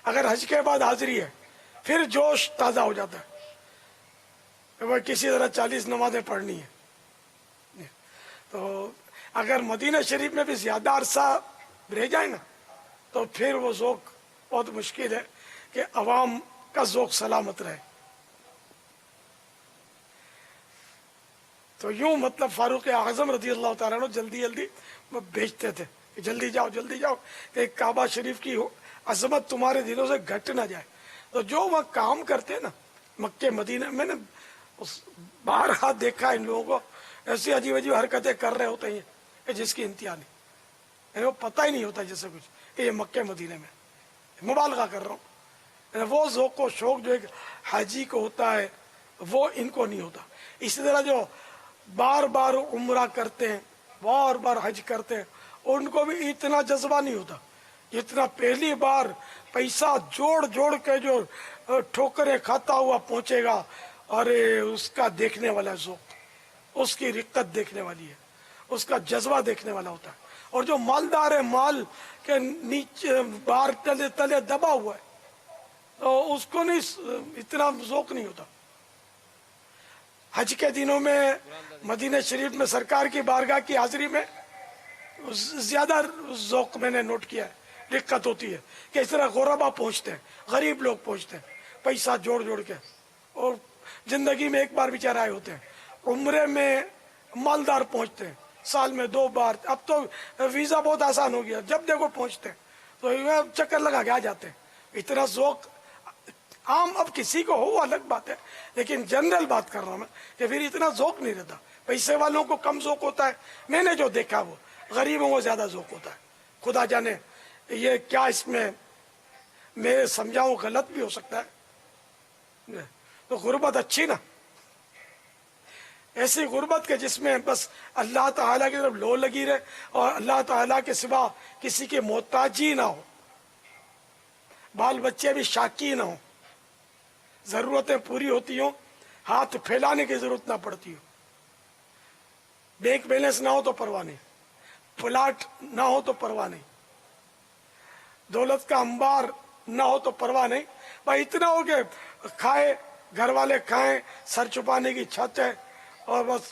B: اگر حج کے بعد حاضری ہے پھر جوش تازہ ہو جاتا ہے کہ وہ کسی طرح 40 نمازیں پڑھنی ہے۔ تو اگر مدینہ شریف میں بھی زیادہ عرصہ رہ جائے نا تو پھر وہ ذوق بہت مشکل ہے کہ عوام کا ذوق سلامت رہے۔ تو یوں مطلب فاروق اعظم رضی اللہ تعالیٰ عنہ جلدی بھیجتے تھے کہ جلدی جاؤ کہ کعبہ شریف کی عظمت تمہارے دلوں سے گھٹ نہ جائے۔ تو جو وہ کام کرتے ہیں نا مکہ مدینہ میں نے بارہا دیکھا ان لوگوں کو ایسی عجیب حرکتیں کر رہے ہوتے ہیں کہ جس کی انتہا نہیں، یعنی وہ پتہ ہی نہیں ہوتا جیسے کچھ کہ یہ مکہ مدینہ میں، مبالغہ کر رہا ہوں، وہ ذوق و شوق جو ایک حاجی کو ہوتا ہے وہ ان کو نہیں ہوتا۔ اسی طرح جو بار بار عمرہ کرتے ہیں، بار بار حج کرتے ہیں، ان کو بھی اتنا جذبہ نہیں ہوتا جتنا پہلی بار پیسہ جوڑ کے جو ٹھوکریں کھاتا ہوا پہنچے گا، اور اس کا دیکھنے والا ذوق، اس کی رقت دیکھنے والی ہے، اس کا جذبہ دیکھنے والا ہوتا ہے۔ اور جو مالدار ہے، مال کے نیچے بار تلے دبا ہوا ہے، تو اس کو نہیں اتنا ذوق نہیں ہوتا۔ حج کے دنوں میں مدینہ شریف میں سرکار کی بارگاہ کی حاضری میں زیادہ ذوق میں نے نوٹ کیا ہے، دقت ہوتی ہے کہ اس طرح غربا پہنچتے ہیں، غریب لوگ پہنچتے ہیں پیسہ جوڑ کے، اور زندگی میں ایک بار بیچارے آئے ہوتے ہیں۔ عمرے میں مالدار پہنچتے ہیں سال میں 2 بار، اب تو ویزا بہت آسان ہو گیا، جب دیکھو پہنچتے ہیں، تو چکر لگا کے آ جاتے ہیں۔ اتنا ذوق عام اب کسی کو ہو الگ بات ہے، لیکن جنرل بات کر رہا ہوں میں کہ پھر اتنا ذوق نہیں رہتا۔ پیسے والوں کو کم ذوق ہوتا ہے، میں نے جو دیکھا وہ غریبوں کو زیادہ ذوق ہوتا ہے۔ خدا جانے یہ کیا اس میں میں سمجھاؤں غلط بھی ہو سکتا ہے۔ تو غربت اچھی نا، ایسی غربت کے جس میں بس اللہ تعالیٰ کی طرف لو لگی رہے اور اللہ تعالیٰ کے سوا کسی کی محتاجی نہ ہو، بال بچے بھی شاکی نہ ہوں، ضرورتیں پوری ہوتی ہوں، ہاتھ پھیلانے کی ضرورت نہ پڑتی ہو، بینک بیلنس نہ ہو تو پرواہ نہیں، پلاٹ نہ ہو تو پرواہ نہیں، دولت کا انبار نہ ہو تو پرواہ نہیں، بھائی اتنا ہو کہ کھائے، گھر والے کھائیں، سر چھپانے کی چھت ہے، اور بس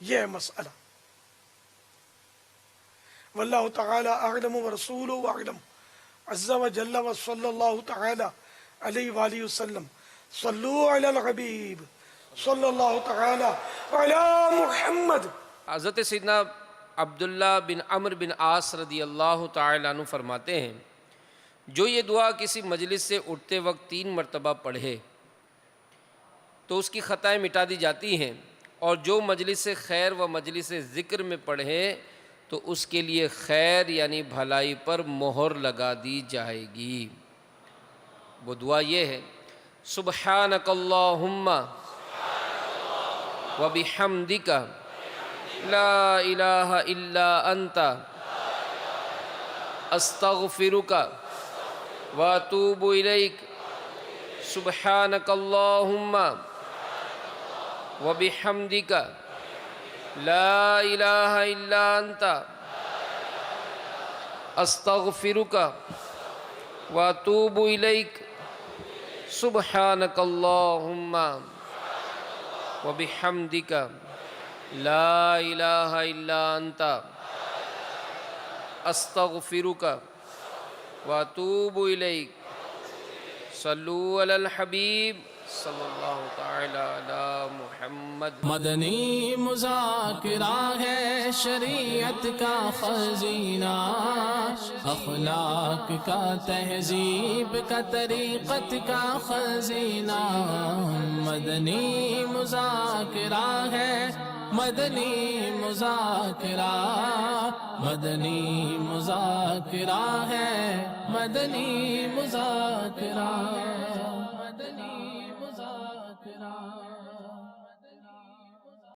B: یہ ہے مسئلہ. واللہ تعالی اعلم ورسولہ اعلم عز وجل وصلی اللہ تعالی علیہ وآلہ وسلم. صلو علی الحبیب صلی اللہ تعالی علی محمد.
C: حضرت سیدنا عبداللہ بن عمرو بن عاص رضی اللہ تعالیٰ عنہ فرماتے ہیں جو یہ دعا کسی مجلس سے اٹھتے وقت 3 مرتبہ پڑھے تو اس کی خطائیں مٹا دی جاتی ہیں، اور جو مجلس خیر و مجلس ذکر میں پڑھے تو اس کے لیے خیر یعنی بھلائی پر مہر لگا دی جائے گی. وہ دعا یہ ہے: سبحانک اللہم و بحمدک لا الہ الا انت استغفرک و اتوب الیک. سبحانک اللہم و بحمدک لا الہ الا انت استغفرک و اتوب الیک. سبحانک اللہم و بحمدک لا الہ الا انت استغفرک و اتوب الیک. صلو علی الحبیب صلی اللہ تعالی علی محمد.
F: مدنی مذاکرہ ہے شریعت کا خزینہ، اخلاق کا تہذیب کا طریقت کا خزینہ. مدنی مذاکرہ ہے، مدنی مذاکرہ، مدنی مذاکرہ ہے، مدنی مذاکرہ، مدنی مذاکرہ.